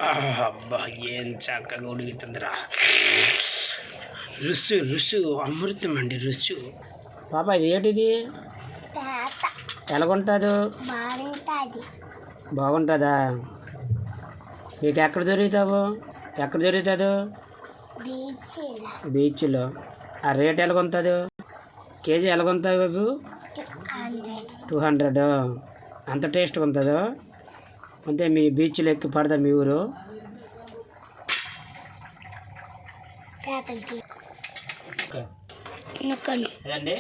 అబ్బా ఏం చక్కగా ఉడుకుతుందిరా. రుసు రుసు అమృతం అండి రుసు. పాప ఇది ఏంటిది? ఎలాగుంటుందో? బాగుంటుందా? మీకు ఎక్కడ దొరుకుతావు? ఎక్కడ దొరుకుతుందో? బీచ్లో. ఆ రేట్ ఎలాగుంటుందో? కేజీ ఎలాగుంటుంది బాబు? 200. అంత టేస్ట్గా ఉంటుందో? అంటే మీ బీచ్లో ఎక్కి పడదా మీ ఊరు? అదండి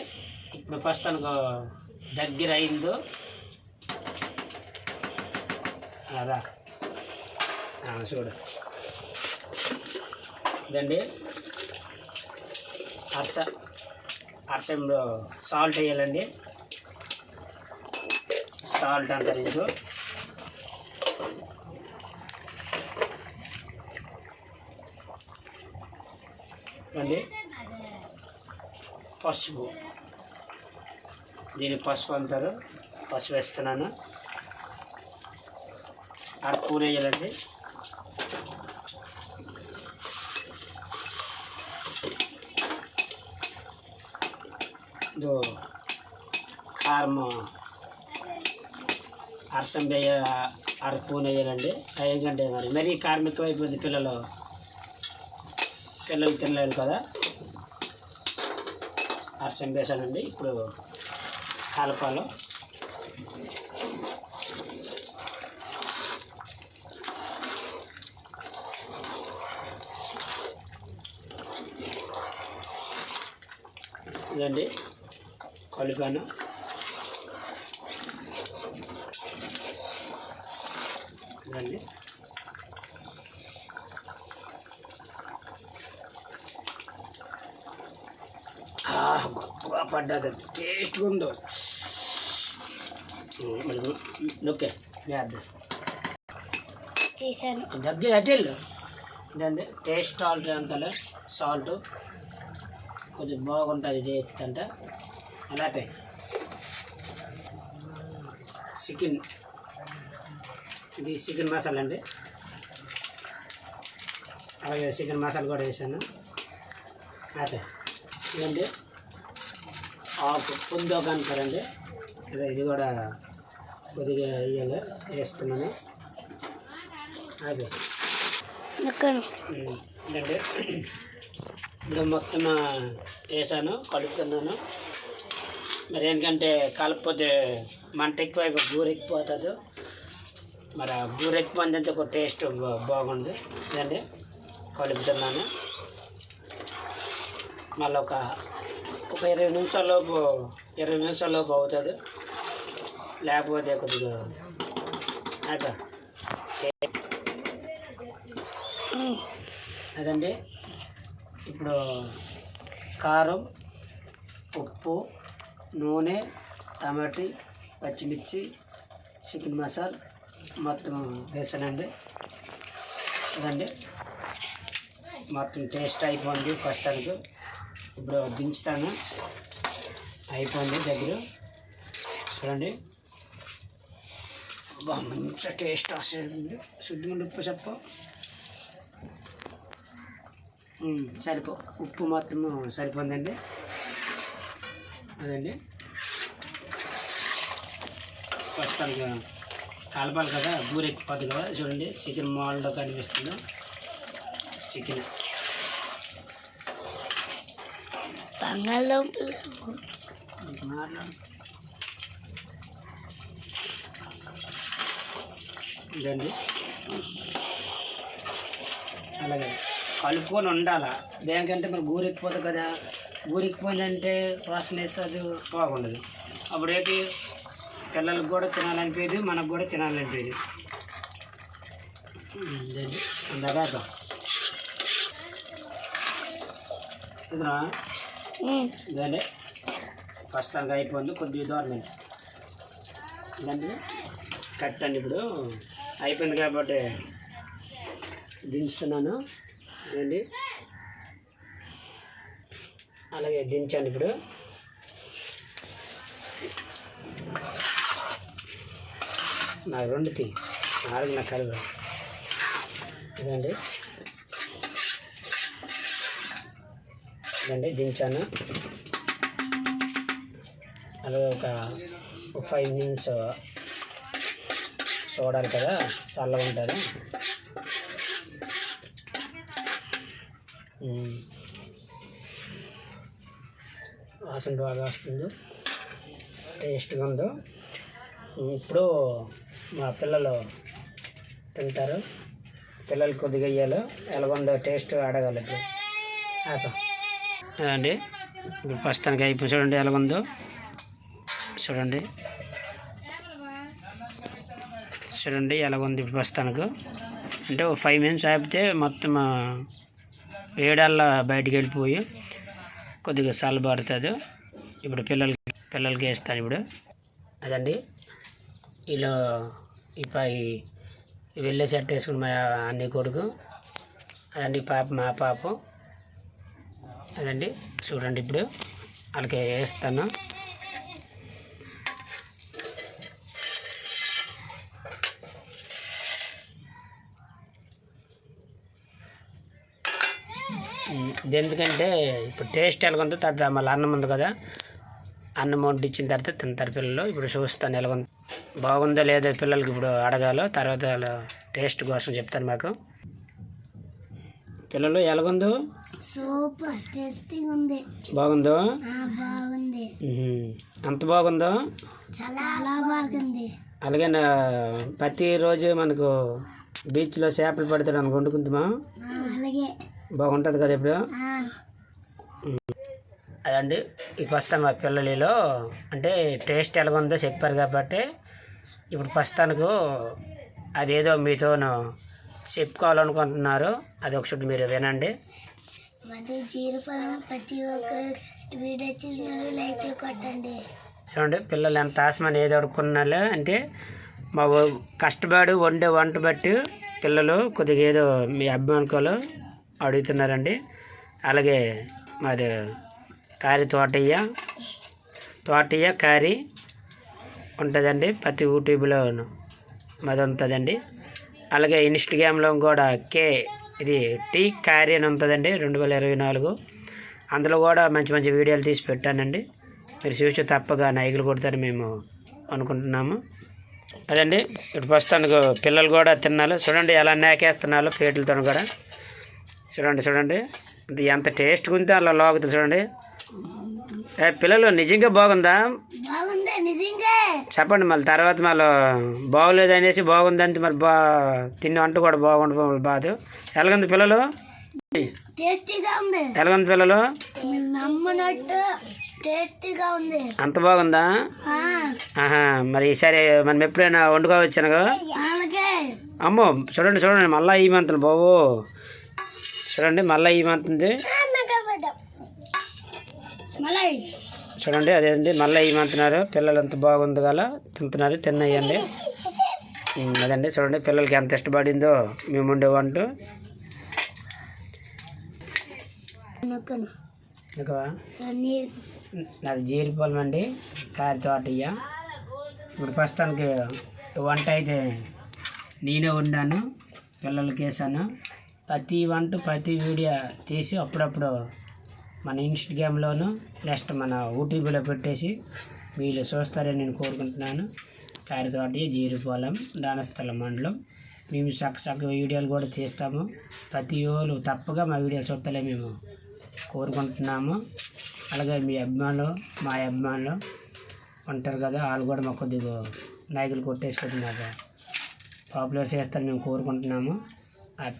ఇప్పుడు ప్రస్తుతానికి దగ్గర అయిందో అదా చూడు. ఇదండి అరసంలో సాల్ట్ వేయాలండి. సాల్ట్ అంటారు ఇది. అండి పసుపు, దీన్ని పసుపు అంటారు. పసుపు వేస్తున్నాను. అరపూర వేయాలండి. కారం అరసం వేయ అరపూన వేయాలండి. ఎందుకంటే మరీ కారం ఎక్కువైపోయింది, పిల్లలు తినలేదు కదా. అరసం వేసానండి. ఇప్పుడు కలపాలి. ఇదండి కలిపాను. ఇదండి గొప్పగా పడ్డది, టేస్ట్గా ఉందో. ఓకే దగ్గర అటెళ్ళు. ఇదండి టేస్ట్ సాల్ట్ అంతలే సాల్ట్ కొంచెం బాగుంటుంది టేస్ట్ అంటే. అలాగే చికెన్, ఇది చికెన్ మసాలా అండి. అలాగే చికెన్ మసాలా కూడా వేసాను. అదే ఇదండి ఆకు పొందోక అంటారండి. అదే ఇది కూడా కొద్దిగా వేయాలి, వేస్తున్నాను. అదే ఇదండి ఇప్పుడు మొత్తం వేసాను, కలుపుతున్నాను. మరి ఎందుకంటే కలపపోతే మంట ఎక్కువ గూర ఎక్కిపోతుంది. మరి ఆ గూర ఎక్కిపోయిందంటే ఒక టేస్ట్ బాగుంది. ఇదండి కలుపుతున్నాను. మళ్ళీ ఒక 20 నిమిషాల్లోపు అవుతుంది. లేకపోతే కొద్దిగా అదండి. ఇప్పుడు కారం, ఉప్పు, నూనె, టమాటీ, పచ్చిమిర్చి, చికెన్ మసాలా మొత్తం వేసానండి. అదండి మొత్తం టేస్ట్ అయిపోయింది ప్రస్తుతానికి. ఇప్పుడు దించుతాను. అయిపోయింది దగ్గర. చూడండి మంచి టేస్ట్ వస్తుంది. శుద్ధిగా ఉప్పు చెప్పు ఉప్పు మొత్తం సరిపోయిందండి. అదండి ప్రస్తుతానికి కలపాలి కదా, గూర ఎక్కిపోతుంది కదా. చూడండి చికెన్ మోడల్లో కనిపిస్తుంది. చికెన్ బంగాళదుంపలు ఇదండి. అలాగే కలుపుకొని ఉండాలా. దేనికంటే మరి గూర ఎక్కిపోతుంది కదా. గూర ఎక్కిపోయిందంటే వాసన వేస్తే అది బాగుండదు. అప్పుడు ఏంటి పిల్లలకు కూడా తినాలనిపోయేది, మనకు కూడా తినాలనిపోయేది. ఇదండి అందాక ఇదండి ప్రస్తుతానికి అయిపోయింది. కొద్దిగా దూరం ఇదండి కట్టండి. ఇప్పుడు అయిపోయింది కాబట్టి దించుతున్నాను. ఇదండి అలాగే దించండి. ఇప్పుడు నాకు 2 నాలుగు నాకు కలిపి ఇదండి దించాను. అలాగే ఒక 5 నిమిషాలు చూడాలి కదా, చల్లగా ఉంటుంది. వాసన బాగా వస్తుంది, టేస్ట్గా ఉందో. ఇప్పుడు మా పిల్లలు తింటారు. పిల్లలకి కొద్దిగా వేయాలి, ఎలాగొందో టేస్ట్ అడగాలి. ఇప్పుడు అదండి ఇప్పుడు ప్రస్తుతానికి అయిపోయి చూడండి ఎలాగొందో. చూడండి ఎలాగొంది ఇప్పుడు ప్రస్తుతానికి. అంటే ఒక 5 మినిట్స్ ఆపితే మొత్తం వేడల్లా బయటికి వెళ్ళిపోయి కొద్దిగా చల్లబడుతుంది. ఇప్పుడు పిల్లలకి వేస్తాను ఇప్పుడు. అదండి ఇలా వెళ్ళే సెట్ వేసుకుని మా అన్ని కొడుకు. అదండి మా పాప. అదండి చూడండి ఇప్పుడు వాళ్ళకి వేస్తాను. ఇది ఎందుకంటే ఇప్పుడు టేస్ట్ ఎలాగొందో తర్వాత మళ్ళీ అన్నం ఉంది కదా, అన్నం వండిచ్చిన తర్వాత తింటారు పిల్లలు. ఇప్పుడు చూస్తాను ఎలాగొంది, బాగుందో లేదో పిల్లలకి ఇప్పుడు అడగాలో, తర్వాత టేస్ట్ కోసం చెప్తాను మాకు. పిల్లలు ఎలాగొందో? సూపర్ టేస్టీగా ఉంది. బాగుందో? బాగుంది. అంత బాగుందో? చాలా బాగుంది. అలాగే ప్రతిరోజు మనకు బీచ్లో చేపలు పడతాడు వండుకుంటామా? అలాగే బాగుంటుంది కదా ఇప్పుడు. అదండి ఇప్పుడు ప్రస్తుతం మా పిల్లలలో అంటే టేస్ట్ ఎలాగొందో చెప్పారు కాబట్టి ఇప్పుడు ప్రస్తుతానికి అదేదో మీతో చెప్పుకోవాలనుకుంటున్నారు. అది ఒకసారి మీరు వినండి. మాది జీరుపలం. ప్రతి ఒక్కరు వీడియో చూసిన లైక్లు కొట్టండి. చూడండి పిల్లలు ఎంత ఆశమని ఏదో అడుక్కున్నాలో, అంటే మా కష్టపడి వండే వంట బట్టి పిల్లలు కొద్దిగా ఏదో మీ అభిమానికలు అడుగుతున్నారండి. అలాగే మాది కారీ తోటయ్య కారీ ఉంటుందండి, ప్రతి యూట్యూబ్లో మాది ఉంటుందండి. అలాగే ఇన్స్టాగ్రామ్లో కూడా ఇది టీ కారీ అని ఉంటుందండి 2024. అందులో కూడా మంచి మంచి వీడియోలు తీసి పెట్టానండి. మీరు చూసి తప్పగా నైకులు కొడతారు మేము అనుకుంటున్నాము. అదండి ఇప్పుడు ప్రస్తుతానికి పిల్లలు కూడా తిన్నారు. చూడండి ఎలా నేకేస్తున్నారు ప్లేట్లతో కూడా. చూడండి ఇది ఎంత టేస్ట్గా ఉంటే అలా లోగుతుంది. చూడండి పిల్లలు నిజంగా బాగుందా? చెప్పండి మళ్ళీ తర్వాత మళ్ళీ బాగోలేదు అనేసి బాగుందంటే మరి తిన్న వంట కూడా బాగుండదు బాదు. ఎలాగుంది పిల్లలు? ఎలాగుంది పిల్లలు? అంత బాగుందా? మరి ఈసారి మనం ఎప్పుడైనా వండుకోవచ్చాను. అమ్మో చూడండి మళ్ళీ ఈ మంతులు బాబు. చూడండి మళ్ళీ ఈ మంతుంది. చూడండి అదేంటి మళ్ళీ ఏమంటున్నారు పిల్లలు. ఎంత బాగుంది కదా, తిన్నాయండి. అదండి చూడండి పిల్లలకి ఎంత ఇష్టపడిందో మేము ఉండే వంట. నాది జీరిపోలం అండి, కారీ తోటయ్య. ఇప్పుడు ప్రస్తుతానికి వంట అయితే నేనే వండాను, పిల్లలకి వేసాను. ప్రతి వంట ప్రతి వీడియో తీసి అప్పుడప్పుడు మన ఇన్స్టాగ్రామ్లోను నెక్స్ట్ మన యూట్యూబ్లో పెట్టేసి వీళ్ళు చూస్తారని నేను కోరుకుంటున్నాను. కారీ తోటయ్య, జీరిపోలం, దానస్థలం మండలం. మేము చక్క వీడియోలు కూడా తీస్తాము. ప్రతి రోజు తప్పగా మా వీడియోలు చూస్తలే మేము కోరుకుంటున్నాము. అలాగే మీ అభిమానులు మా అభిమానులు ఉంటారు కదా, వాళ్ళు కూడా మాకు కొద్దిగా నాయకులు కొట్టేసుకుంటున్నారు, పాపులర్ చేస్తారని మేము కోరుకుంటున్నాము. పాప